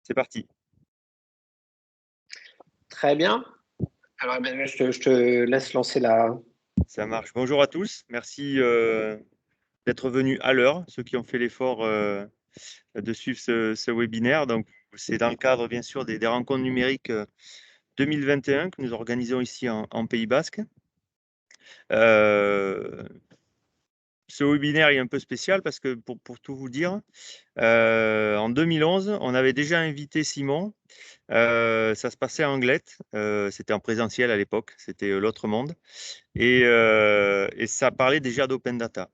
C'est parti. Très bien. Alors, je te laisse lancer la. Ça marche. Bonjour à tous. Merci d'être venus à l'heure, ceux qui ont fait l'effort de suivre ce webinaire. Donc, c'est dans le cadre, bien sûr, des rencontres numériques 2021 que nous organisons ici en Pays Basque. Ce webinaire est un peu spécial parce que, pour tout vous dire, en 2011, on avait déjà invité Simon. Ça se passait à Anglet. C'était en présentiel à l'époque. C'était l'autre monde. Et ça parlait déjà d'open data.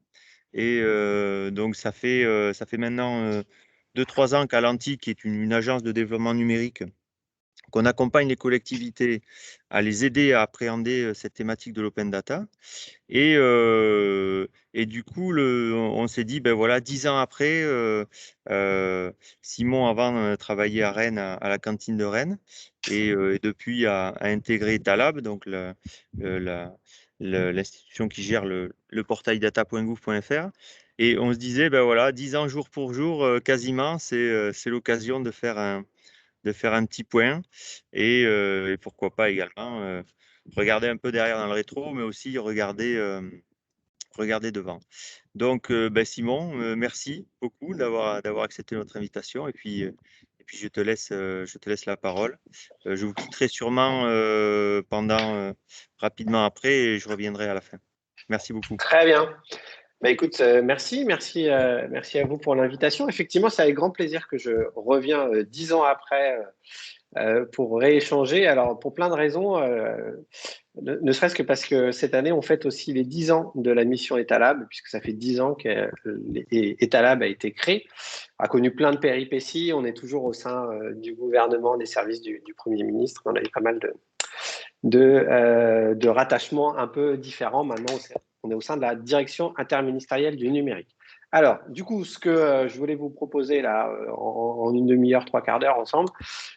Et donc, ça fait maintenant 2-3 ans qu'Alanti, qui est une agence de développement numérique, qu'on accompagne les collectivités à les aider à appréhender cette thématique de l'open data. Et du coup, on s'est dit, ben voilà, 10 ans après, Simon avant travaillait à Rennes, à la cantine de Rennes, et depuis a intégré Talab, donc l'institution qui gère le portail data.gouv.fr. Et on se disait, ben voilà, 10 ans jour pour jour, quasiment, c'est l'occasion de faire un petit point et pourquoi pas également regarder un peu derrière dans le rétro, mais aussi regarder devant. Donc, ben Simon, merci beaucoup d'avoir accepté notre invitation et puis je te laisse la parole. Je vous quitterai sûrement rapidement après et je reviendrai à la fin. Merci beaucoup. Très bien. Bah, écoute, merci à vous pour l'invitation. Effectivement, c'est avec grand plaisir que je reviens 10 ans après pour rééchanger. Alors, pour plein de raisons, ne serait-ce que parce que cette année, on fête aussi les 10 ans de la mission Etalab, puisque ça fait 10 ans qu'Etalab a été créé, a connu plein de péripéties. On est toujours au sein du gouvernement, des services du Premier ministre. On a eu pas mal de rattachements un peu différents. Maintenant, on est au sein de la direction interministérielle du numérique. Alors, du coup, ce que je voulais vous proposer là, en une demi-heure, 3/4 d'heure ensemble,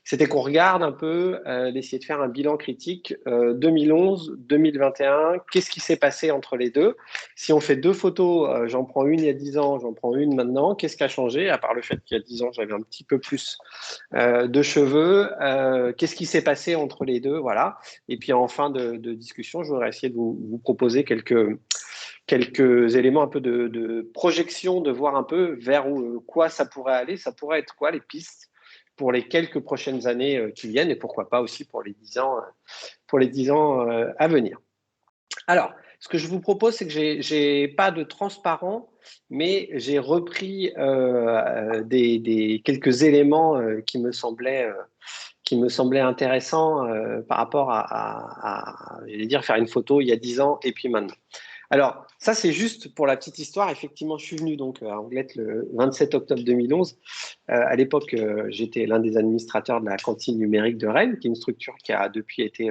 c'était qu'on regarde un peu, d'essayer de faire un bilan critique 2011-2021. Qu'est-ce qui s'est passé entre les deux? Si on fait deux photos, j'en prends une il y a 10 ans, j'en prends une maintenant. Qu'est-ce qui a changé, à part le fait qu'il y a 10 ans, j'avais un petit peu plus de cheveux? Qu'est-ce qui s'est passé entre les deux? Voilà. Et puis en fin de discussion, je voudrais essayer de vous proposer quelques éléments un peu de projection, de voir un peu vers quoi ça pourrait aller. Ça pourrait être quoi les pistes pour les quelques prochaines années qui viennent et pourquoi pas aussi pour les 10 ans, à venir. Alors, ce que je vous propose, c'est que j'ai pas de transparent, mais j'ai repris quelques éléments qui me semblaient intéressants par rapport j'allais dire, faire une photo il y a 10 ans et puis maintenant. Alors, ça, c'est juste pour la petite histoire. Effectivement, je suis venu donc à Anglet le 27 octobre 2011. À l'époque, j'étais l'un des administrateurs de la cantine numérique de Rennes, qui est une structure qui a depuis été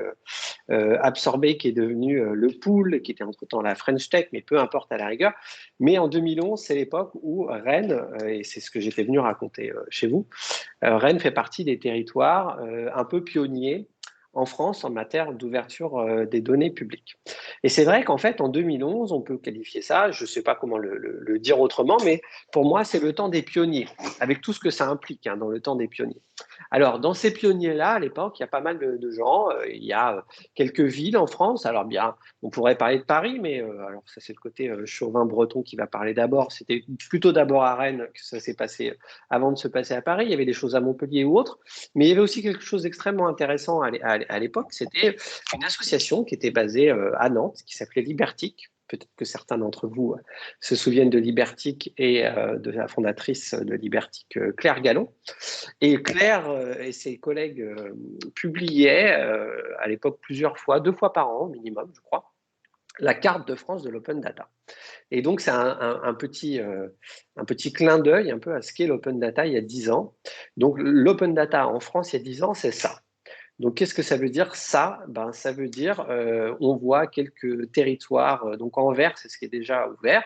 absorbée, qui est devenue le Pool, qui était entre-temps la French Tech, mais peu importe à la rigueur. Mais en 2011, c'est l'époque où Rennes, et c'est ce que j'étais venu raconter chez vous, Rennes fait partie des territoires un peu pionniers en France en matière d'ouverture des données publiques. Et c'est vrai qu'en fait, en 2011, on peut qualifier ça, je ne sais pas comment le dire autrement, mais pour moi, c'est le temps des pionniers, avec tout ce que ça implique dans le temps des pionniers. Alors, dans ces pionniers-là, à l'époque, il y a pas mal de gens. Il y a quelques villes en France. Alors, bien, on pourrait parler de Paris, mais alors ça, c'est le côté chauvin breton qui va parler d'abord. C'était plutôt d'abord à Rennes que ça s'est passé avant de se passer à Paris. Il y avait des choses à Montpellier ou autres. Mais il y avait aussi quelque chose d'extrêmement intéressant à l'époque. C'était une association qui était basée à Nantes, qui s'appelait Libertic. Peut-être que certains d'entre vous se souviennent de Libertic et de la fondatrice de Libertic, Claire Gallon. Et Claire et ses collègues publiaient à l'époque plusieurs fois, 2 fois par an minimum, je crois, la carte de France de l'open data. Et donc, c'est un petit clin d'œil un peu à ce qu'est l'open data il y a 10 ans. Donc, l'open data en France il y a 10 ans, c'est ça. Donc, qu'est-ce que ça veut dire ça? Ça veut dire on voit quelques territoires. Donc, en vert, c'est ce qui est déjà ouvert.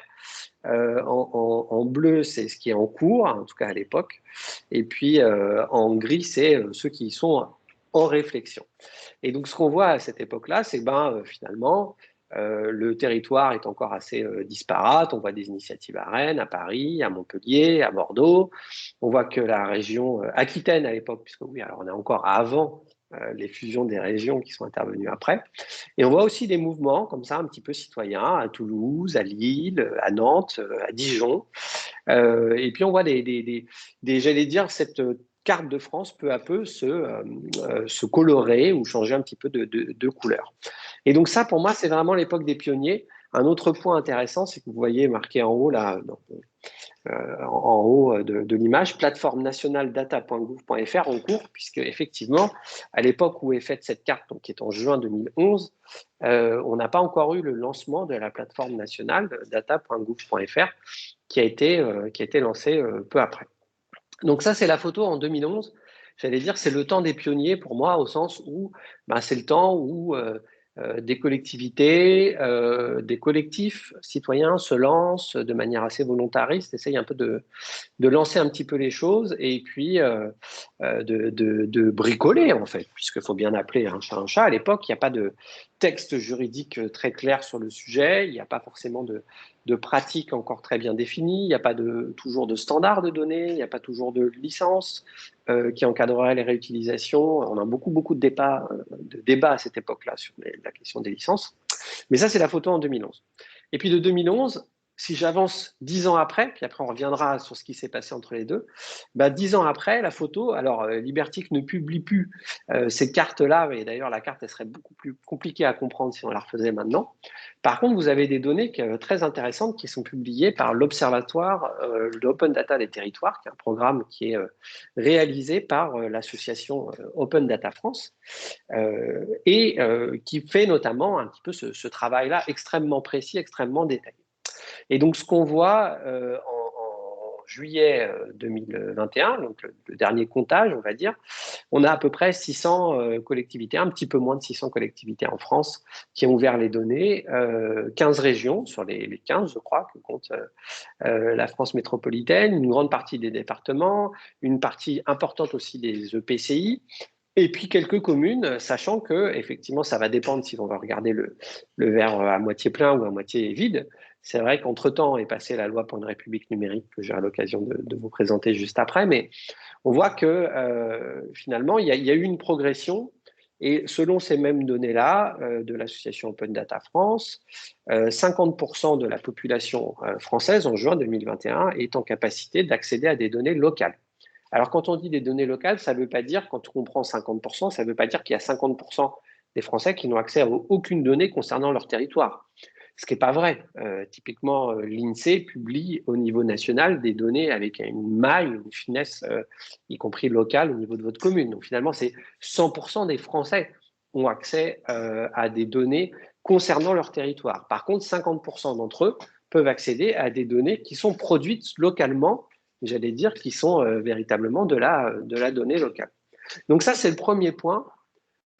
En bleu, c'est ce qui est en cours, en tout cas à l'époque. Et puis, en gris, c'est ceux qui sont en réflexion. Et donc, ce qu'on voit à cette époque-là, c'est finalement le territoire est encore assez disparate. On voit des initiatives à Rennes, à Paris, à Montpellier, à Bordeaux. On voit que la région Aquitaine à l'époque, puisque oui, alors on est encore avant les fusions des régions qui sont intervenues après. Et on voit aussi des mouvements comme ça, un petit peu citoyens, à Toulouse, à Lille, à Nantes, à Dijon. Et puis on voit j'allais dire, cette carte de France peu à peu se colorer ou changer un petit peu de couleur. Et donc ça, pour moi, c'est vraiment l'époque des pionniers. Un autre point intéressant, c'est que vous voyez marqué en haut, là, en haut de l'image, plateforme nationale data.gouv.fr en cours, puisque effectivement, à l'époque où est faite cette carte, donc qui est en juin 2011, on n'a pas encore eu le lancement de la plateforme nationale data.gouv.fr qui a été lancée peu après. Donc ça, c'est la photo en 2011. J'allais dire, c'est le temps des pionniers pour moi, au sens où c'est le temps où des collectivités, des collectifs citoyens se lancent de manière assez volontariste, essayent un peu de lancer un petit peu les choses et puis de bricoler, en fait, puisqu'il faut bien appeler un chat un chat. À l'époque, il n'y a pas de texte juridique très clair sur le sujet, il n'y a pas forcément de pratiques encore très bien définies, il n'y a pas toujours de standards de données, il n'y a pas toujours de licences qui encadreraient les réutilisations. On a beaucoup de débats à cette époque-là sur la question des licences. Mais ça, c'est la photo en 2011. Et puis de 2011, si j'avance 10 ans après, puis après on reviendra sur ce qui s'est passé entre les deux, 10 ans après, la photo, alors Libertic ne publie plus ces cartes-là, et d'ailleurs la carte, elle serait beaucoup plus compliquée à comprendre si on la refaisait maintenant. Par contre, vous avez des données très intéressantes qui sont publiées par l'Observatoire d'Open Data des territoires, qui est un programme qui est réalisé par l'association Open Data France, et qui fait notamment un petit peu ce travail-là extrêmement précis, extrêmement détaillé. Et donc, ce qu'on voit en juillet 2021, donc le dernier comptage, on va dire, on a à peu près 600 collectivités, un petit peu moins de 600 collectivités en France qui ont ouvert les données, 15 régions sur les 15, je crois, que compte la France métropolitaine, une grande partie des départements, une partie importante aussi des EPCI, et puis quelques communes, sachant que effectivement, ça va dépendre si on va regarder le verre à moitié plein ou à moitié vide. C'est vrai qu'entre-temps est passée la loi pour une république numérique que j'aurai l'occasion de vous présenter juste après, mais on voit que finalement, il y a eu une progression. Et selon ces mêmes données-là de l'association Open Data France, 50% de la population française en juin 2021 est en capacité d'accéder à des données locales. Alors, quand on dit des données locales, ça ne veut pas dire, quand on prend 50%, ça ne veut pas dire qu'il y a 50% des Français qui n'ont accès à aucune donnée concernant leur territoire. Ce qui n'est pas vrai. Typiquement, l'INSEE publie au niveau national des données avec une maille, une finesse, y compris locale, au niveau de votre commune. Donc, finalement, c'est 100% des Français ont accès à des données concernant leur territoire. Par contre, 50% d'entre eux peuvent accéder à des données qui sont produites localement, j'allais dire, qui sont véritablement de la donnée locale. Donc ça, c'est le premier point.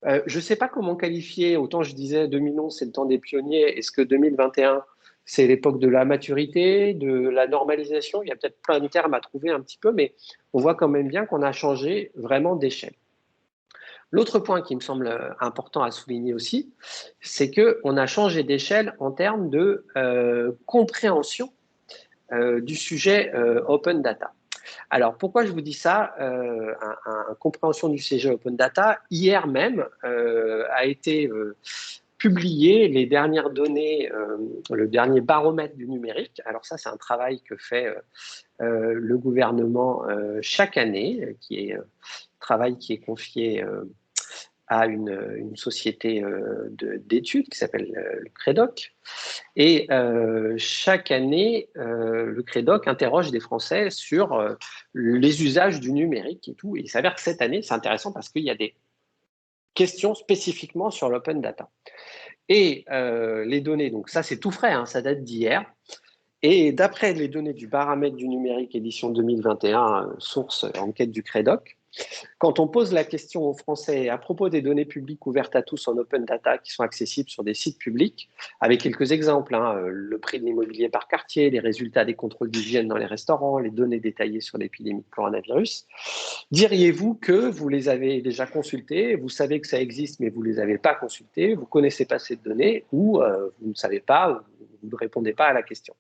Je ne sais pas comment qualifier, autant je disais 2011, c'est le temps des pionniers, est-ce que 2021, c'est l'époque de la maturité, de la normalisation? Il y a peut-être plein de termes à trouver un petit peu, mais on voit quand même bien qu'on a changé vraiment d'échelle. L'autre point qui me semble important à souligner aussi, c'est qu'on a changé d'échelle en termes de compréhension du sujet open data. Alors, pourquoi je vous dis ça compréhension du sujet open data, hier même, a été publié les dernières données, le dernier baromètre du numérique. Alors ça, c'est un travail que fait le gouvernement chaque année, travail qui est confié à une société d'études qui s'appelle le CREDOC. Et chaque année, le CREDOC interroge des Français sur les usages du numérique et tout. Et il s'avère que cette année, c'est intéressant parce qu'il y a des questions spécifiquement sur l'open data. Et les données, donc ça c'est tout frais, hein, ça date d'hier. Et d'après les données du baromètre du numérique édition 2021, source enquête du CREDOC, Quand on pose la question aux Français à propos des données publiques ouvertes à tous en open data qui sont accessibles sur des sites publics, avec quelques exemples, hein, le prix de l'immobilier par quartier, les résultats des contrôles d'hygiène dans les restaurants, les données détaillées sur l'épidémie de coronavirus, diriez-vous que vous les avez déjà consultés, vous savez que ça existe mais vous ne les avez pas consultés, vous ne connaissez pas ces données ou vous ne savez pas, ou vous ne répondez pas à la question?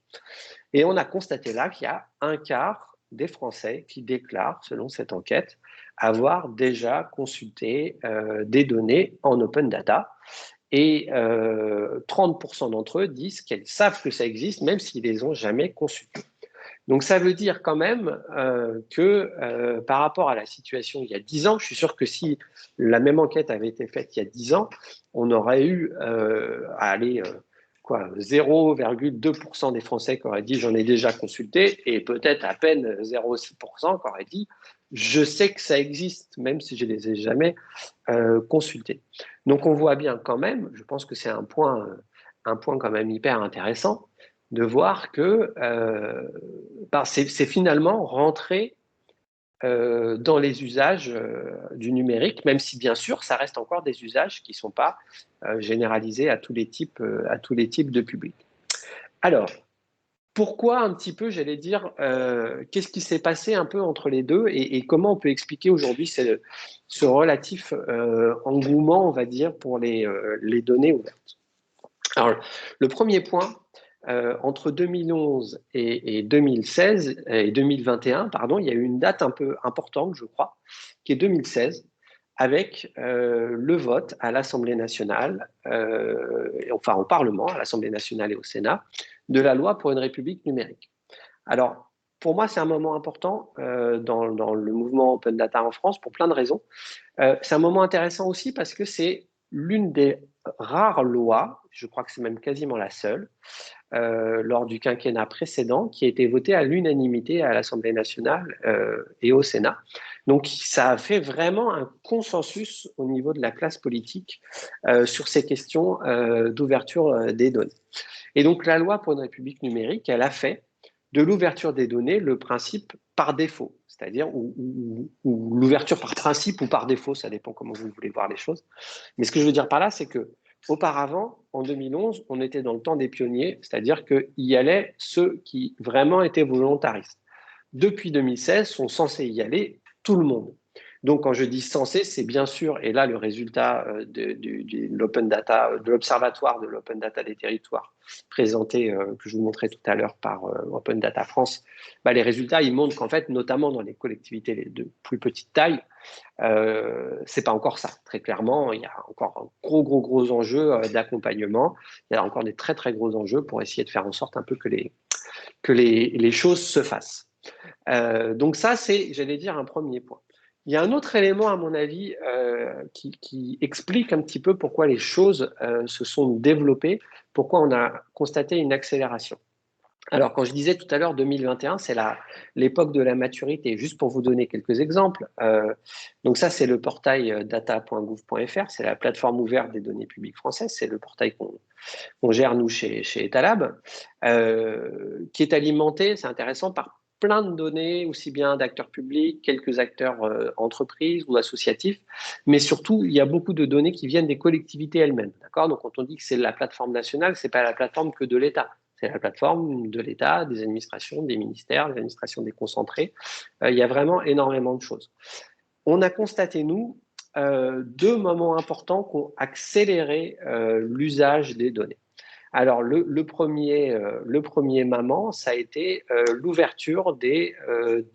Et on a constaté là qu'il y a un quart des Français qui déclarent, selon cette enquête, avoir déjà consulté des données en open data. Et 30% d'entre eux disent qu'elles savent que ça existe, même s'ils ne les ont jamais consultées. Donc ça veut dire quand même que par rapport à la situation il y a 10 ans, je suis sûr que si la même enquête avait été faite il y a 10 ans, on aurait eu à aller 0,2% des Français qui auraient dit j'en ai déjà consulté et peut-être à peine 0,6% qui auraient dit je sais que ça existe même si je ne les ai jamais consultés. Donc on voit bien quand même, je pense que c'est un point quand même hyper intéressant de voir que c'est finalement rentré dans les usages du numérique, même si bien sûr ça reste encore des usages qui ne sont pas généralisés à tous les types de publics. Alors, pourquoi un petit peu, j'allais dire, qu'est-ce qui s'est passé un peu entre les deux et comment on peut expliquer aujourd'hui ce relatif engouement, on va dire, pour les données ouvertes? Alors, le premier point, entre 2011 et 2016 et 2021, pardon, il y a eu une date un peu importante, je crois, qui est 2016, avec le vote à l'Assemblée nationale, enfin au Parlement, à l'Assemblée nationale et au Sénat, de la loi pour une République numérique. Alors, pour moi, c'est un moment important dans le mouvement Open Data en France pour plein de raisons. C'est un moment intéressant aussi parce que c'est l'une des rares lois, je crois que c'est même quasiment la seule, lors du quinquennat précédent, qui a été votée à l'unanimité à l'Assemblée nationale et au Sénat. Donc ça a fait vraiment un consensus au niveau de la classe politique sur ces questions d'ouverture des données. Et donc la loi pour une République numérique, elle a fait de l'ouverture des données le principe par défaut, c'est-à-dire ou l'ouverture par principe ou par défaut, ça dépend comment vous voulez voir les choses. Mais ce que je veux dire par là, c'est que auparavant, en 2011, on était dans le temps des pionniers, c'est-à-dire qu'il y allait ceux qui vraiment étaient volontaristes. Depuis 2016, sont censés y aller tout le monde. Donc, quand je dis censé, c'est bien sûr, et là, le résultat de l'open data, de l'observatoire de l'open data des territoires présenté, que je vous montrais tout à l'heure par Open Data France, les résultats, ils montrent qu'en fait, notamment dans les collectivités de plus petite taille, c'est pas encore ça. Très clairement, il y a encore un gros enjeu d'accompagnement. Il y a encore des très gros enjeux pour essayer de faire en sorte un peu que les choses se fassent. Donc ça, c'est, j'allais dire, un premier point. Il y a un autre élément, à mon avis, qui explique un petit peu pourquoi les choses se sont développées, pourquoi on a constaté une accélération. Alors, quand je disais tout à l'heure 2021, c'est l'époque de la maturité. Juste pour vous donner quelques exemples, donc ça, c'est le portail data.gouv.fr, c'est la plateforme ouverte des données publiques françaises, c'est le portail qu'on gère, nous, chez Etalab, qui est alimenté, c'est intéressant, par plein de données, aussi bien d'acteurs publics, quelques acteurs entreprises ou associatifs, mais surtout, il y a beaucoup de données qui viennent des collectivités elles-mêmes. D'accord ? Donc, quand on dit que c'est la plateforme nationale, ce n'est pas la plateforme que de l'État. C'est la plateforme de l'État, des administrations, des ministères, des administrations déconcentrées. Il y a vraiment énormément de choses. On a constaté, nous, deux moments importants qui ont accéléré l'usage des données. Alors, le premier moment, ça a été l'ouverture des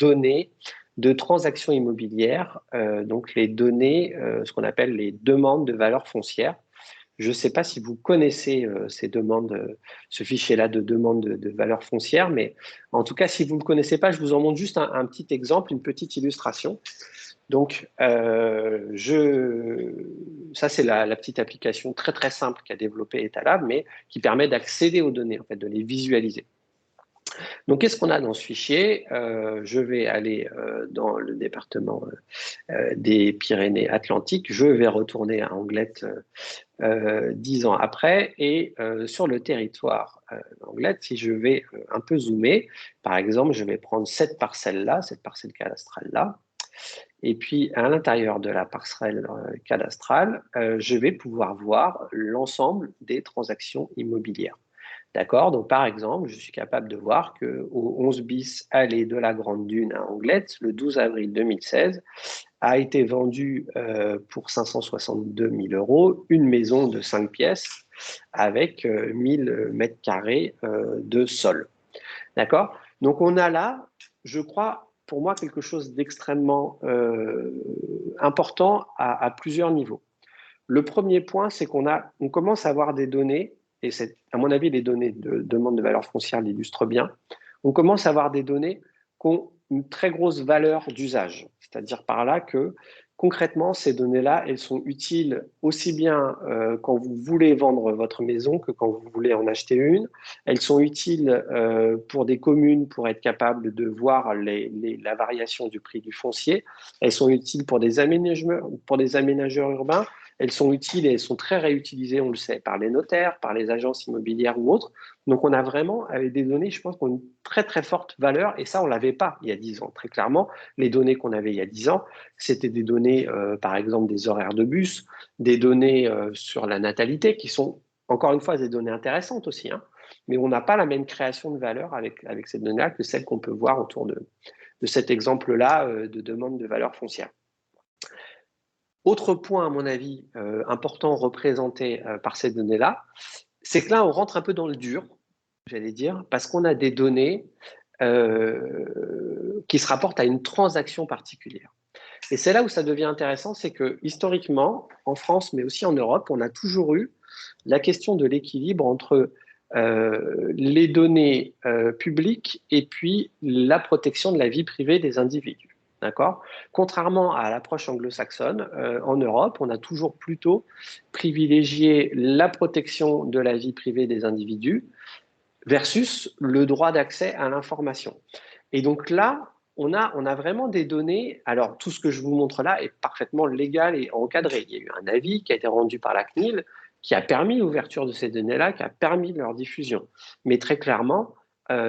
données de transactions immobilières, donc les données, ce qu'on appelle les demandes de valeur foncière. Je ne sais pas si vous connaissez ces demandes, ce fichier-là de demande de valeur foncière, mais en tout cas, si vous ne le connaissez pas, je vous en montre juste un petit exemple, une petite illustration. Donc, ça, c'est la petite application très simple qu'a développée Etalab, mais qui permet d'accéder aux données, en fait, de les visualiser. Donc, qu'est-ce qu'on a dans ce fichier? Je vais aller dans le département des Pyrénées-Atlantiques. Je vais retourner à Anglet 10 ans après. Et sur le territoire d'Anglet, si je vais un peu zoomer, par exemple, je vais prendre cette parcelle-là, cette parcelle cadastrale-là. Et puis, à l'intérieur de la parcelle cadastrale, je vais pouvoir voir l'ensemble des transactions immobilières. D'accord? Donc, par exemple, je suis capable de voir qu'au 11 bis allée de la Grande Dune à Anglette, le 12 avril 2016, a été vendue pour 562 000 euros une maison de 5 pièces avec 1000 mètres carrés de sol. D'accord? Donc, on a là, je crois, pour moi, quelque chose d'extrêmement important à plusieurs niveaux. Le premier point, c'est on commence à avoir des données, et à mon avis, les données de demande de valeur foncière l'illustrent bien. On commence à avoir des données qui ont une très grosse valeur d'usage. C'est-à-dire par là que concrètement, ces données-là, elles sont utiles aussi bien quand vous voulez vendre votre maison que quand vous voulez en acheter une. Elles sont utiles pour des communes pour être capables de voir la variation du prix du foncier. Elles sont utiles pour des aménageurs urbains. Elles sont utiles et elles sont très réutilisées, on le sait, par les notaires, par les agences immobilières ou autres. Donc, on a vraiment, avec des données, je pense, qui ont une très, très forte valeur. Et ça, on ne l'avait pas il y a 10 ans. Très clairement, les données qu'on avait il y a 10 ans, c'était des données, par exemple, des horaires de bus, des données sur la natalité, qui sont, encore une fois, des données intéressantes aussi. Hein. Mais on n'a pas la même création de valeur avec ces données-là que celles qu'on peut voir autour de cet exemple-là de demande de valeur foncière. Autre point, à mon avis, important représenté par ces données-là, c'est que là, on rentre un peu dans le dur, j'allais dire, parce qu'on a des données qui se rapportent à une transaction particulière. Et c'est là où ça devient intéressant, c'est que historiquement, en France, mais aussi en Europe, on a toujours eu la question de l'équilibre entre les données publiques et puis la protection de la vie privée des individus. D'accord? Contrairement à l'approche anglo-saxonne, en Europe, on a toujours plutôt privilégié la protection de la vie privée des individus versus le droit d'accès à l'information. Et donc là, on a vraiment des données. Alors, tout ce que je vous montre là est parfaitement légal et encadré. Il y a eu un avis qui a été rendu par la CNIL qui a permis l'ouverture de ces données-là, qui a permis leur diffusion. Mais très clairement,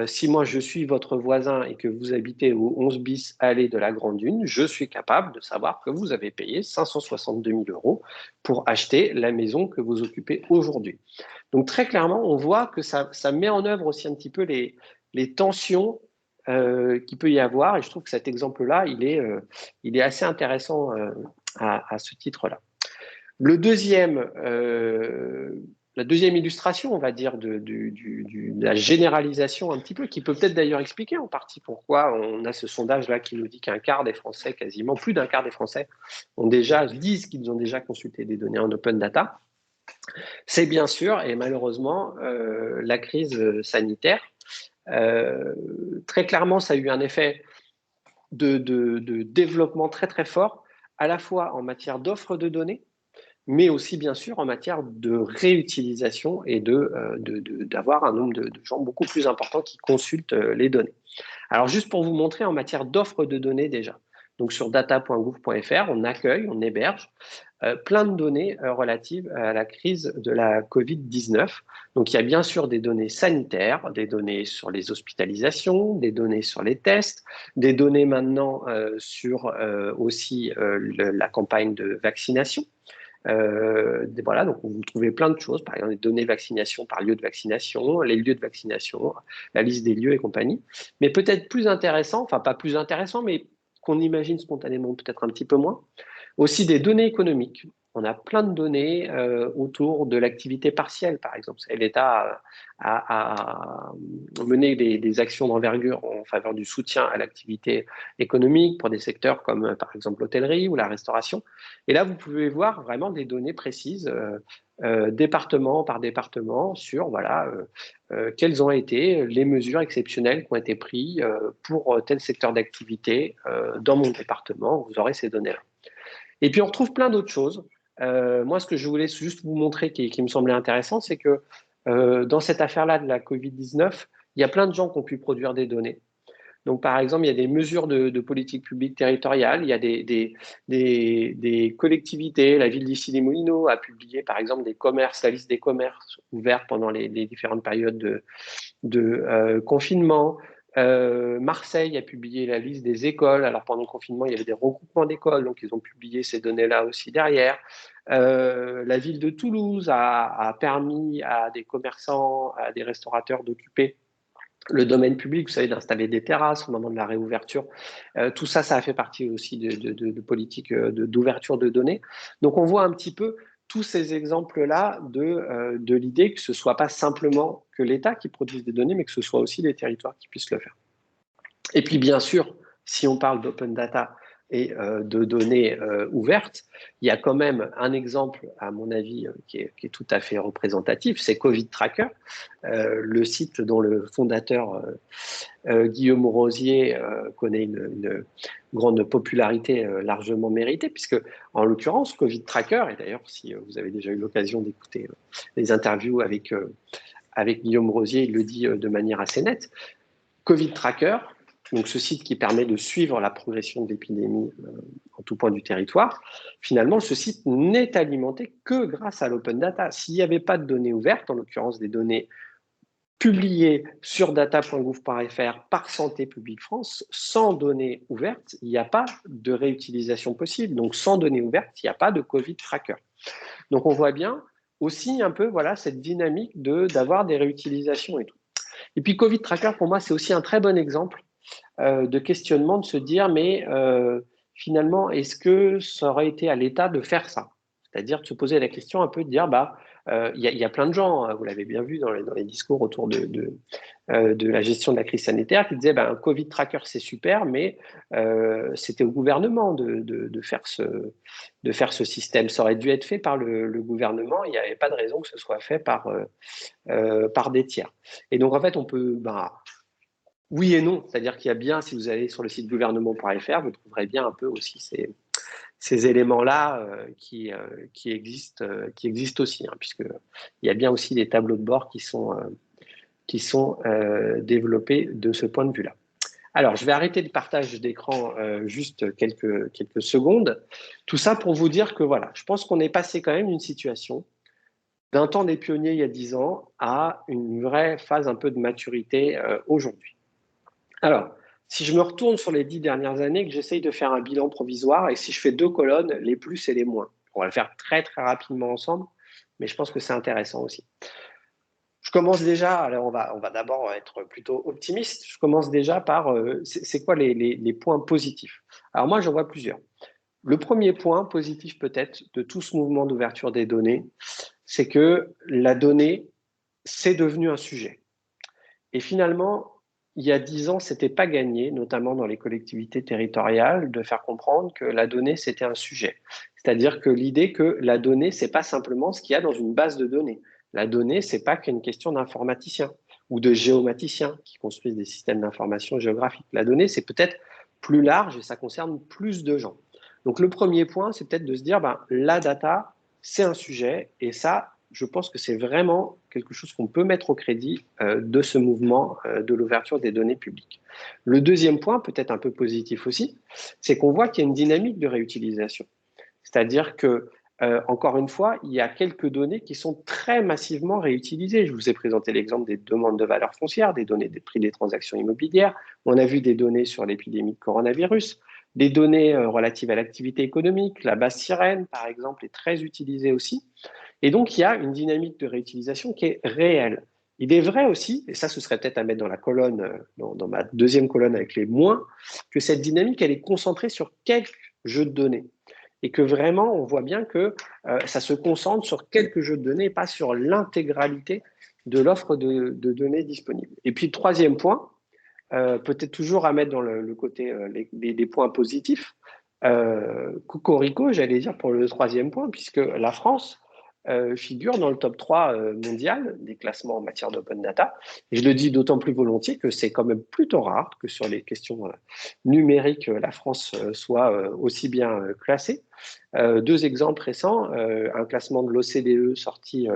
si moi je suis votre voisin et que vous habitez au 11 bis allée de la Grande Dune, je suis capable de savoir que vous avez payé 562 000 euros pour acheter la maison que vous occupez aujourd'hui. Donc très clairement, on voit que ça met en œuvre aussi un petit peu les tensions qu'il peut y avoir. Et je trouve que cet exemple-là, il est assez intéressant à ce titre-là. La deuxième illustration, on va dire, de la généralisation un petit peu, qui peut peut-être d'ailleurs expliquer en partie pourquoi on a ce sondage-là qui nous dit qu'un quart des Français, quasiment plus d'un quart des Français, disent qu'ils ont déjà consulté des données en open data. C'est bien sûr, et malheureusement, la crise sanitaire. Très clairement, ça a eu un effet de développement très très fort, à la fois en matière d'offre de données, mais aussi bien sûr en matière de réutilisation et d'avoir un nombre de gens beaucoup plus important qui consultent les données. Alors juste pour vous montrer en matière d'offre de données déjà, donc sur data.gouv.fr, on accueille, on héberge plein de données relatives à la crise de la Covid-19. Donc, il y a bien sûr des données sanitaires, des données sur les hospitalisations, des données sur les tests, des données maintenant sur aussi la campagne de vaccination. Voilà, donc vous trouvez plein de choses, par exemple les données vaccination par lieu de vaccination, les lieux de vaccination, la liste des lieux et compagnie. Mais peut-être plus intéressant, enfin pas plus intéressant, mais qu'on imagine spontanément peut-être un petit peu moins, aussi des données économiques. On a plein de données autour de l'activité partielle, par exemple. L'État a mené des actions d'envergure en faveur du soutien à l'activité économique pour des secteurs comme, par exemple, l'hôtellerie ou la restauration. Et là, vous pouvez voir vraiment des données précises, département par département, sur voilà, quelles ont été les mesures exceptionnelles qui ont été prises pour tel secteur d'activité dans mon département. Vous aurez ces données-là. Et puis, on retrouve plein d'autres choses. Moi, ce que je voulais juste vous montrer qui me semblait intéressant, c'est que dans cette affaire-là de la Covid-19, il y a plein de gens qui ont pu produire des données. Donc, par exemple, il y a des mesures de politique publique territoriale, il y a des collectivités. La ville d'Issy-les-Moulineaux a publié, par exemple, la liste des commerces ouverts pendant les différentes périodes de confinement. Marseille a publié la liste des écoles. Alors pendant le confinement, il y avait des regroupements d'écoles, donc ils ont publié ces données-là aussi derrière. La ville de Toulouse a permis à des commerçants, à des restaurateurs d'occuper le domaine public, vous savez, d'installer des terrasses au moment de la réouverture. Tout ça, ça a fait partie aussi de politiques d'ouverture de données. Donc on voit un petit peu tous ces exemples-là de l'idée que ce ne soit pas simplement que l'État qui produise des données, mais que ce soit aussi les territoires qui puissent le faire. Et puis, bien sûr, si on parle d'open data et de données ouvertes, il y a quand même un exemple, à mon avis, qui est tout à fait représentatif, c'est Covid Tracker, le site dont le fondateur Guillaume Rosier connaît une grande popularité largement méritée, puisque en l'occurrence, Covid Tracker, et d'ailleurs, si vous avez déjà eu l'occasion d'écouter les interviews avec Guillaume Rosier, il le dit de manière assez nette, Covid Tracker, donc ce site qui permet de suivre la progression de l'épidémie en tout point du territoire, finalement, ce site n'est alimenté que grâce à l'open data. S'il n'y avait pas de données ouvertes, en l'occurrence des données publiées sur data.gouv.fr par Santé publique France, sans données ouvertes, il n'y a pas de réutilisation possible. Donc, sans données ouvertes, il n'y a pas de Covid Tracker. Donc, on voit bien aussi un peu voilà, cette dynamique d'avoir des réutilisations et tout. Et puis, Covid Tracker, pour moi, c'est aussi un très bon exemple de questionnement, de se dire, mais finalement, est-ce que ça aurait été à l'État de faire ça? C'est-à-dire de se poser la question un peu, de dire, y a plein de gens, vous l'avez bien vu dans les discours autour de la gestion de la crise sanitaire, qui disaient, un Covid Tracker, c'est super, mais c'était au gouvernement de faire ce système. Ça aurait dû être fait par le gouvernement, il n'y avait pas de raison que ce soit fait par des tiers. Et donc, en fait, on peut... oui et non, c'est-à-dire qu'il y a bien, si vous allez sur le site gouvernement.fr, vous trouverez bien un peu aussi ces éléments-là qui existent aussi, hein, puisqu'il y a bien aussi des tableaux de bord qui sont développés de ce point de vue-là. Alors, je vais arrêter le partage d'écran juste quelques secondes. Tout ça pour vous dire que voilà, je pense qu'on est passé quand même d'une situation d'un temps des pionniers il y a 10 ans à une vraie phase un peu de maturité aujourd'hui. Alors, si je me retourne sur les 10 dernières années, que j'essaye de faire un bilan provisoire, et si je fais 2 colonnes, les plus et les moins. On va le faire très, très rapidement ensemble, mais je pense que c'est intéressant aussi. Je commence déjà, alors on va d'abord être plutôt optimiste, je commence déjà par, c'est quoi les points positifs? Alors moi, j'en vois plusieurs. Le premier point positif peut-être de tout ce mouvement d'ouverture des données, c'est que la donnée, c'est devenu un sujet. Et finalement, il y a 10 ans, ce n'était pas gagné, notamment dans les collectivités territoriales, de faire comprendre que la donnée, c'était un sujet. C'est-à-dire que l'idée que la donnée, ce n'est pas simplement ce qu'il y a dans une base de données. La donnée, ce n'est pas qu'une question d'informaticiens ou de géomaticiens qui construisent des systèmes d'information géographique. La donnée, c'est peut-être plus large et ça concerne plus de gens. Donc le premier point, c'est peut-être de se dire, la data, c'est un sujet et ça, je pense que c'est vraiment quelque chose qu'on peut mettre au crédit de ce mouvement de l'ouverture des données publiques. Le deuxième point, peut-être un peu positif aussi, c'est qu'on voit qu'il y a une dynamique de réutilisation. C'est-à-dire que, encore une fois, il y a quelques données qui sont très massivement réutilisées. Je vous ai présenté l'exemple des demandes de valeur foncière, des données des prix des transactions immobilières. On a vu des données sur l'épidémie de coronavirus, des données relatives à l'activité économique. La base Sirène, par exemple, est très utilisée aussi. Et donc, il y a une dynamique de réutilisation qui est réelle. Il est vrai aussi, et ça, ce serait peut-être à mettre dans la colonne, dans ma deuxième colonne avec les moins, que cette dynamique, elle est concentrée sur quelques jeux de données. Et que vraiment, on voit bien que ça se concentre sur quelques jeux de données et pas sur l'intégralité de l'offre de données disponible. Et puis, troisième point, peut-être toujours à mettre dans le côté des points positifs, cocorico, j'allais dire pour le troisième point, puisque la France figure dans le top 3 mondial des classements en matière d'open data. Et je le dis d'autant plus volontiers que c'est quand même plutôt rare que sur les questions numériques, la France soit aussi bien classée. Deux exemples récents, un classement de l'OCDE sorti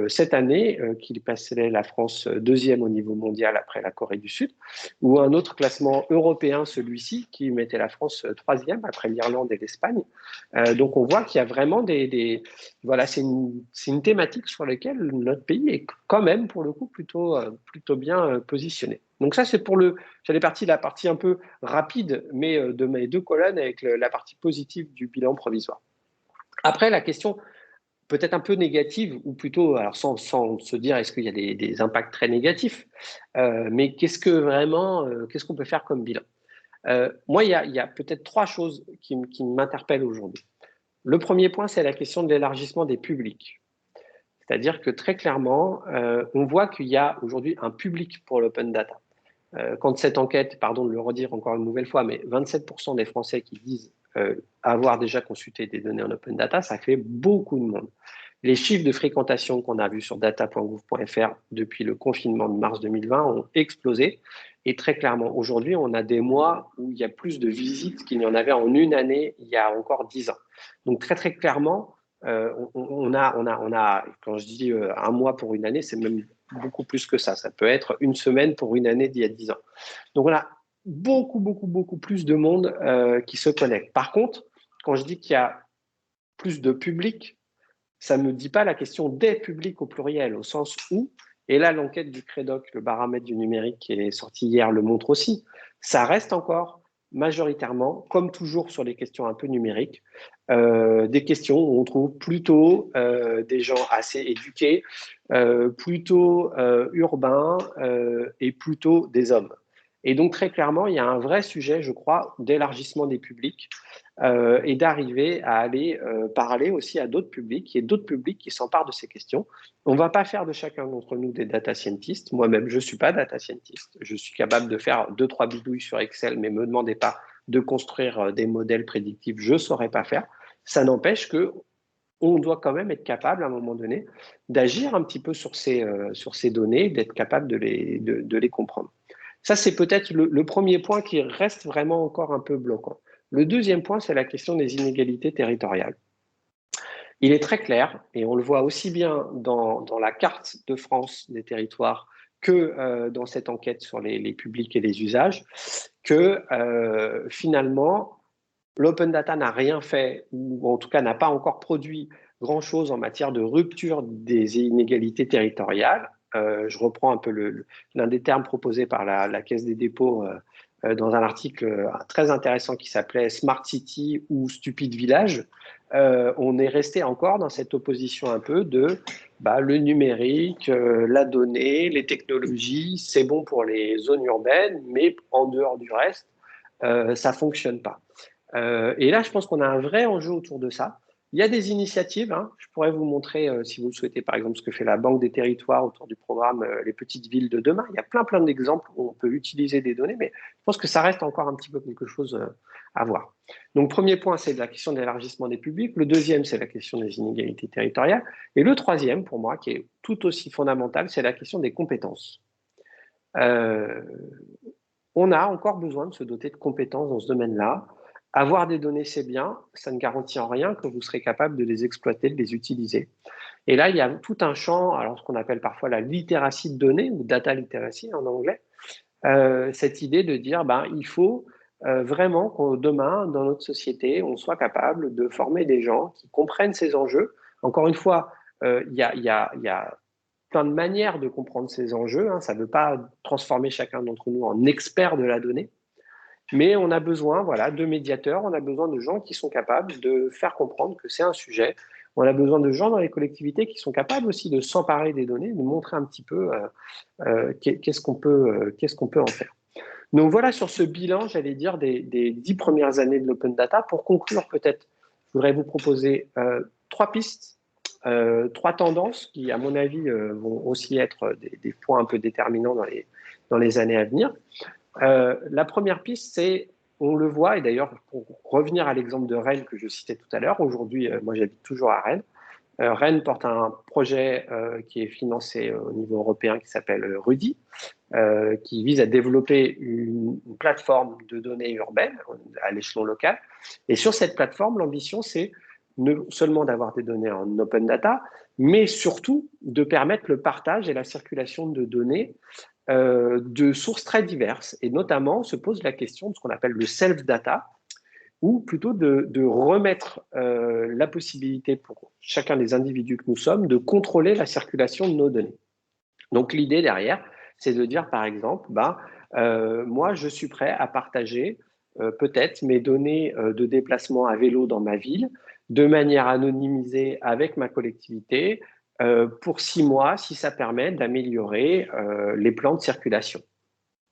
cette année, qui passait la France deuxième au niveau mondial après la Corée du Sud, ou un autre classement européen, celui-ci, qui mettait la France troisième après l'Irlande et l'Espagne. Donc on voit qu'il y a vraiment voilà, c'est une thématique sur laquelle notre pays est quand même, pour le coup, plutôt bien positionné. Donc ça, c'est pour j'allais la partie un peu rapide, mais de mes 2 colonnes avec la partie positive du bilan provisoire. Après, la question peut-être un peu négative, ou plutôt, alors sans se dire est-ce qu'il y a des impacts très négatifs, mais qu'est-ce qu'on peut faire comme bilan? Moi, il y a peut-être 3 choses qui m'interpellent aujourd'hui. Le premier point, c'est la question de l'élargissement des publics. C'est-à-dire que très clairement, on voit qu'il y a aujourd'hui un public pour l'open data. Quand cette enquête, pardon de le redire encore une nouvelle fois, mais 27% des Français qui disent avoir déjà consulté des données en open data, ça fait beaucoup de monde. Les chiffres de fréquentation qu'on a vus sur data.gouv.fr depuis le confinement de mars 2020 ont explosé. Et très clairement, aujourd'hui, on a des mois où il y a plus de visites qu'il n'y en avait en une année il y a encore 10 ans. Donc très très clairement, on a, quand je dis un mois pour une année, c'est même beaucoup plus que ça. Ça peut être une semaine pour une année d'il y a 10 ans. Donc on a beaucoup plus de monde qui se connecte. Par contre, quand je dis qu'il y a plus de public, ça ne dit pas la question des publics au pluriel, au sens où, et là l'enquête du CREDOC, le baromètre du numérique qui est sorti hier le montre aussi, ça reste encore majoritairement, comme toujours sur les questions un peu numériques, des questions où on trouve plutôt des gens assez éduqués, plutôt urbains et plutôt des hommes. Et donc très clairement, il y a un vrai sujet, je crois, d'élargissement des publics et d'arriver à aller parler aussi à d'autres publics, et d'autres publics qui s'emparent de ces questions. On ne va pas faire de chacun d'entre nous des data scientists. Moi-même, je ne suis pas data scientist. Je suis capable de faire 2-3 bidouilles sur Excel, mais ne me demandez pas de construire des modèles prédictifs. Je ne saurais pas faire. Ça n'empêche que on doit quand même être capable, à un moment donné, d'agir un petit peu sur ces données, d'être capable de les comprendre. Ça, c'est peut-être le premier point qui reste vraiment encore un peu bloquant. Le deuxième point, c'est la question des inégalités territoriales. Il est très clair, et on le voit aussi bien dans la carte de France des territoires que dans cette enquête sur les publics et les usages, que finalement, l'open data n'a rien fait, ou en tout cas n'a pas encore produit grand-chose en matière de rupture des inégalités territoriales. Je reprends un peu l'un des termes proposés par la Caisse des dépôts dans un article très intéressant qui s'appelait Smart City ou Stupide Village. On est resté encore dans cette opposition un peu de le numérique, la donnée, les technologies, c'est bon pour les zones urbaines, mais en dehors du reste, ça ne fonctionne pas. Et là, je pense qu'on a un vrai enjeu autour de ça. Il y a des initiatives, hein. Je pourrais vous montrer, si vous le souhaitez, par exemple, ce que fait la Banque des Territoires autour du programme Les Petites Villes de demain. Il y a plein d'exemples où on peut utiliser des données, mais je pense que ça reste encore un petit peu quelque chose à voir. Donc, premier point, c'est la question de l'élargissement des publics. Le deuxième, c'est la question des inégalités territoriales. Et le troisième, pour moi, qui est tout aussi fondamental, c'est la question des compétences. On a encore besoin de se doter de compétences dans ce domaine-là. Avoir des données, c'est bien, ça ne garantit en rien que vous serez capable de les exploiter, de les utiliser. Et là, il y a tout un champ, alors ce qu'on appelle parfois la littératie de données, ou data literacy en anglais, cette idée de dire il faut vraiment que demain, dans notre société, on soit capable de former des gens qui comprennent ces enjeux. Encore une fois, il y a plein de manières de comprendre ces enjeux. Hein. Ça ne veut pas transformer chacun d'entre nous en expert de la donnée. Mais on a besoin de médiateurs, on a besoin de gens qui sont capables de faire comprendre que c'est un sujet. On a besoin de gens dans les collectivités qui sont capables aussi de s'emparer des données, de montrer un petit peu qu'est-ce qu'on peut en faire. Donc voilà sur ce bilan, j'allais dire, des 10 premières années de l'open data. Pour conclure, peut-être, je voudrais vous proposer 3 pistes, 3 tendances qui, à mon avis, vont aussi être des points un peu déterminants dans les années à venir. La première piste, c'est, on le voit, et d'ailleurs, pour revenir à l'exemple de Rennes que je citais tout à l'heure, aujourd'hui, moi j'habite toujours à Rennes. Rennes porte un projet qui est financé au niveau européen qui s'appelle RUDI, qui vise à développer une plateforme de données urbaines à l'échelon local. Et sur cette plateforme, l'ambition, c'est non seulement d'avoir des données en open data, mais surtout de permettre le partage et la circulation de données de sources très diverses. Et notamment, se pose la question de ce qu'on appelle le self-data, ou plutôt de remettre la possibilité pour chacun des individus que nous sommes de contrôler la circulation de nos données. Donc l'idée derrière, c'est de dire, par exemple, moi, je suis prêt à partager peut-être mes données de déplacement à vélo dans ma ville de manière anonymisée avec ma collectivité pour 6 mois si ça permet d'améliorer les plans de circulation.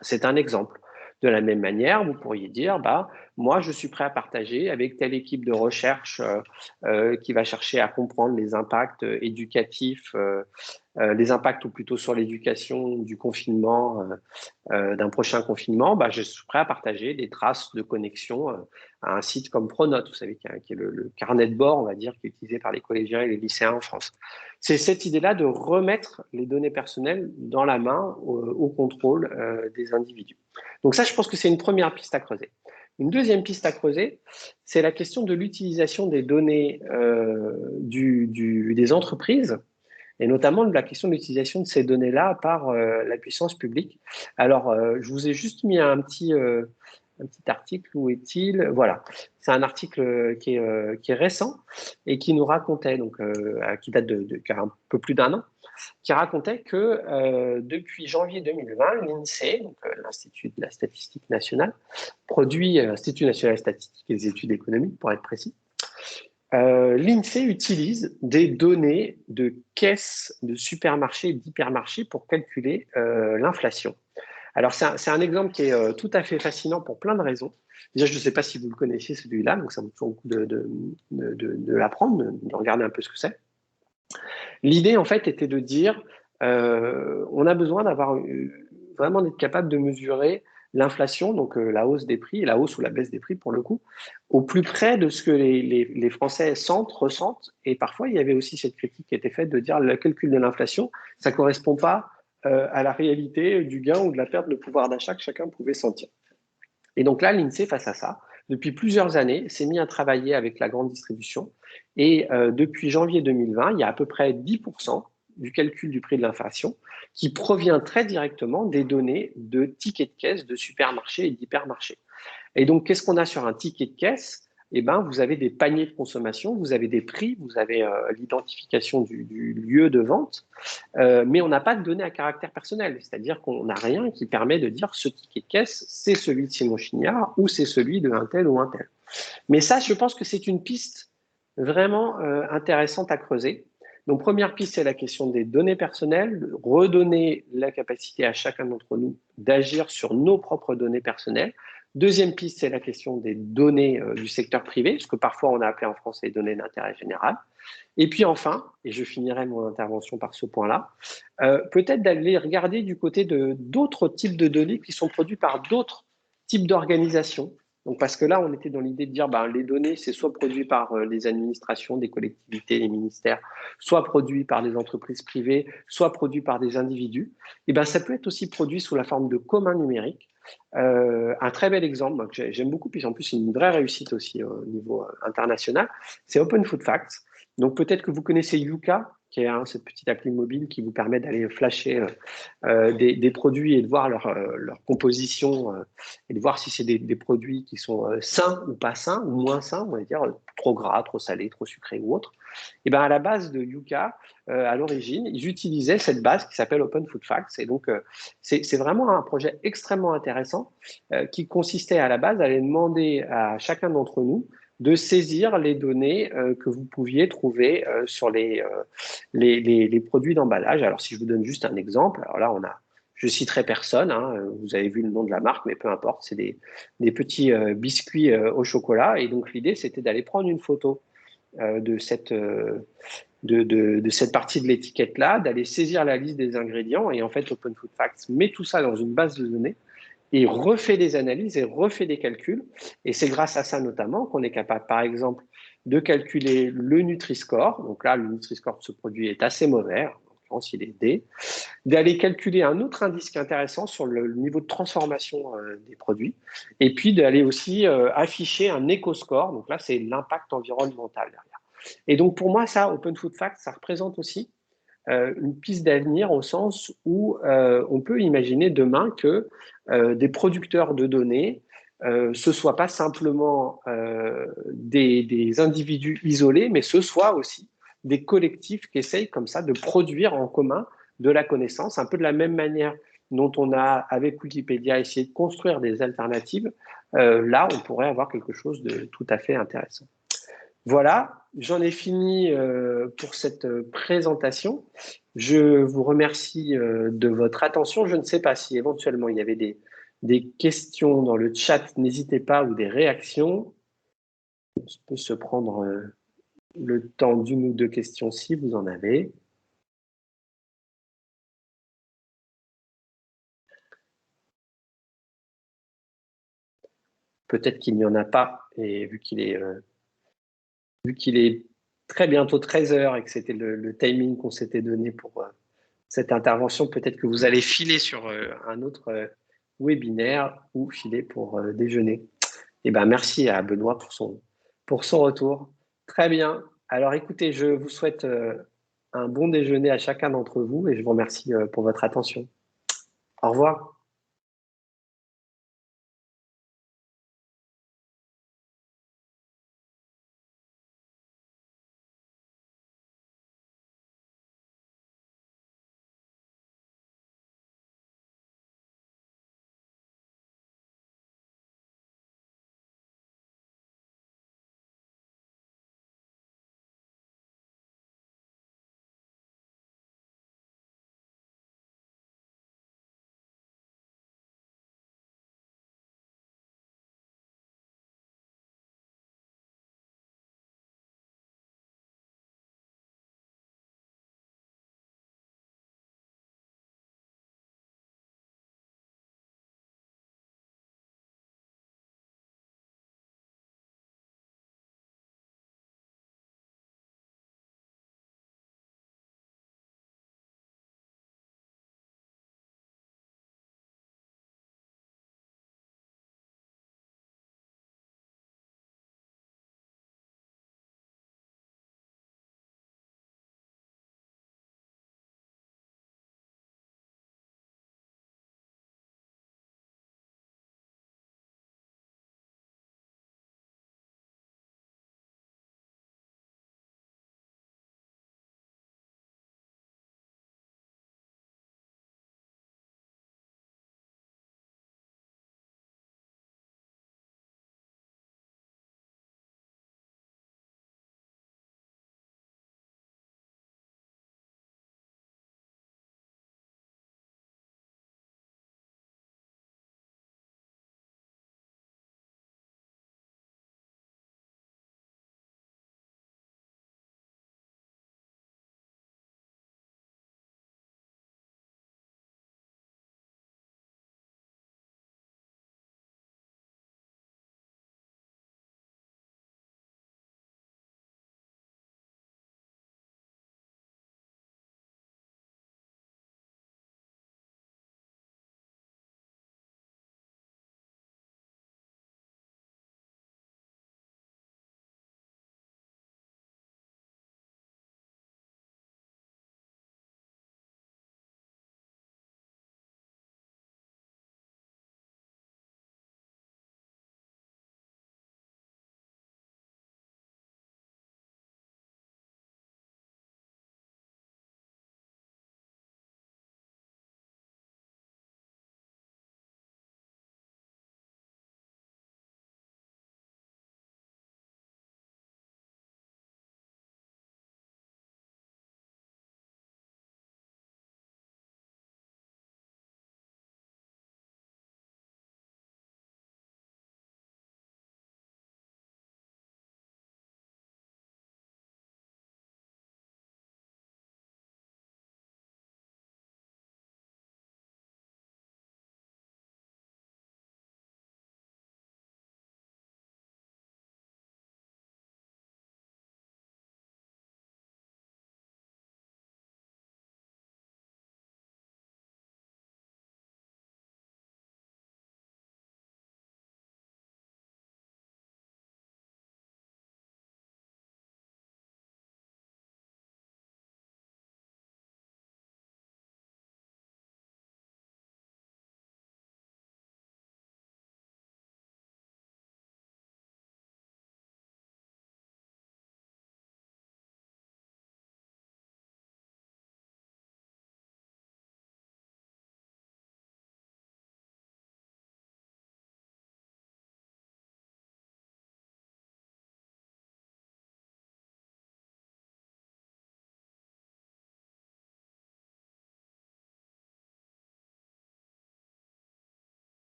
C'est un exemple. De la même manière, vous pourriez dire, moi, je suis prêt à partager avec telle équipe de recherche qui va chercher à comprendre les impacts éducatifs, les impacts ou plutôt sur l'éducation du confinement, d'un prochain confinement, je suis prêt à partager des traces de connexion à un site comme Pronote, vous savez, qui est le carnet de bord, on va dire, qui est utilisé par les collégiens et les lycéens en France. C'est cette idée-là de remettre les données personnelles dans la main au contrôle des individus. Donc ça, je pense que c'est une première piste à creuser. Une deuxième piste à creuser, c'est la question de l'utilisation des données des entreprises et notamment de la question de l'utilisation de ces données-là par la puissance publique. Alors, je vous ai juste mis un petit article, où est-il? Voilà, c'est un article qui est récent et qui nous racontait, donc, qui date qui a un peu plus d'1 an, qui racontait que depuis janvier 2020, l'INSEE, donc l'Institut de la statistique nationale, Institut national de la statistique et des études économiques pour être précis, l'INSEE utilise des données de caisses de supermarchés et d'hypermarchés pour calculer l'inflation. Alors, c'est un exemple qui est tout à fait fascinant pour plein de raisons. Déjà, je ne sais pas si vous le connaissez, celui-là, donc ça vaut toujours le coup de l'apprendre, de regarder un peu ce que c'est. L'idée, en fait, était de dire, on a besoin d'avoir vraiment d'être capable de mesurer l'inflation, donc la hausse des prix, la hausse ou la baisse des prix pour le coup, au plus près de ce que les Français sentent, ressentent. Et parfois, il y avait aussi cette critique qui était faite de dire le calcul de l'inflation, ça ne correspond pas à la réalité du gain ou de la perte de pouvoir d'achat que chacun pouvait sentir. Et donc là, l'INSEE, face à ça, depuis plusieurs années, s'est mis à travailler avec la grande distribution. Et depuis janvier 2020, il y a à peu près 10% du calcul du prix de l'inflation qui provient très directement des données de tickets de caisse de supermarchés et d'hypermarchés. Et donc, qu'est-ce qu'on a sur un ticket de caisse? Vous avez des paniers de consommation, vous avez des prix, vous avez l'identification du lieu de vente, mais on n'a pas de données à caractère personnel, c'est-à-dire qu'on n'a rien qui permet de dire ce ticket de caisse, c'est celui de Simon Chignard ou c'est celui de un tel ou un tel. Mais ça, je pense que c'est une piste vraiment intéressante à creuser. Donc, première piste, c'est la question des données personnelles, redonner la capacité à chacun d'entre nous d'agir sur nos propres données personnelles. Deuxième piste, c'est la question des données du secteur privé, ce que parfois on a appelé en France les données d'intérêt général. Et puis enfin, et je finirai mon intervention par ce point-là, peut-être d'aller regarder du côté de d'autres types de données qui sont produits par d'autres types d'organisations. Donc, parce que là, on était dans l'idée de dire les données, c'est soit produit par les administrations, des collectivités, les ministères, soit produit par des entreprises privées, soit produit par des individus. Et ça peut être aussi produit sous la forme de communs numériques. Un très bel exemple que j'aime beaucoup, puis en plus c'est une vraie réussite aussi au niveau international, c'est Open Food Facts. Donc peut-être que vous connaissez Yuka, qui est cette petite appli mobile qui vous permet d'aller flasher des produits et de voir leur composition et de voir si c'est des produits qui sont sains ou pas sains, ou moins sains, on va dire trop gras, trop salé, trop sucré ou autre. Et à la base de Yuka, à l'origine, ils utilisaient cette base qui s'appelle Open Food Facts. Et donc, c'est vraiment un projet extrêmement intéressant qui consistait à la base à aller demander à chacun d'entre nous de saisir les données que vous pouviez trouver sur les produits d'emballage. Alors, si je vous donne juste un exemple, alors là, je citerai personne, hein, vous avez vu le nom de la marque, mais peu importe, c'est des petits biscuits au chocolat. Et donc, l'idée, c'était d'aller prendre une photo de cette partie de l'étiquette-là, d'aller saisir la liste des ingrédients. Et en fait, Open Food Facts met tout ça dans une base de données et refait des analyses et refait des calculs. Et c'est grâce à ça notamment qu'on est capable, par exemple, de calculer le Nutri-Score. Donc là, le Nutri-Score de ce produit est assez mauvais, en l'occurrence, il est D. D'aller calculer un autre indice qui est intéressant sur le niveau de transformation des produits. Et puis d'aller aussi afficher un éco-score. Donc là, c'est l'impact environnemental derrière. Et donc, pour moi, ça, Open Food Facts, ça représente aussi une piste d'avenir au sens où on peut imaginer demain que des producteurs de données ce soit pas simplement des individus isolés, mais ce soit aussi des collectifs qui essayent comme ça de produire en commun de la connaissance, un peu de la même manière dont on a, avec Wikipédia, essayé de construire des alternatives, là, on pourrait avoir quelque chose de tout à fait intéressant. Voilà, j'en ai fini pour cette présentation. Je vous remercie de votre attention. Je ne sais pas si éventuellement il y avait des questions dans le chat, n'hésitez pas, ou des réactions. On peut se prendre le temps d'une ou deux questions si vous en avez. Peut-être qu'il n'y en a pas, et vu qu'il est très bientôt 13 heures et que c'était le timing qu'on s'était donné pour cette intervention, peut-être que vous allez filer sur un autre webinaire ou filer pour déjeuner. Et ben, merci à Benoît pour son retour. Très bien. Alors écoutez, je vous souhaite un bon déjeuner à chacun d'entre vous et je vous remercie pour votre attention. Au revoir.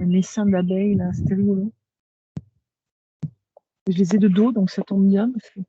un essaim d'abeilles, là, c'était rigolo. Je les ai de dos, donc ça tombe bien. Parce que...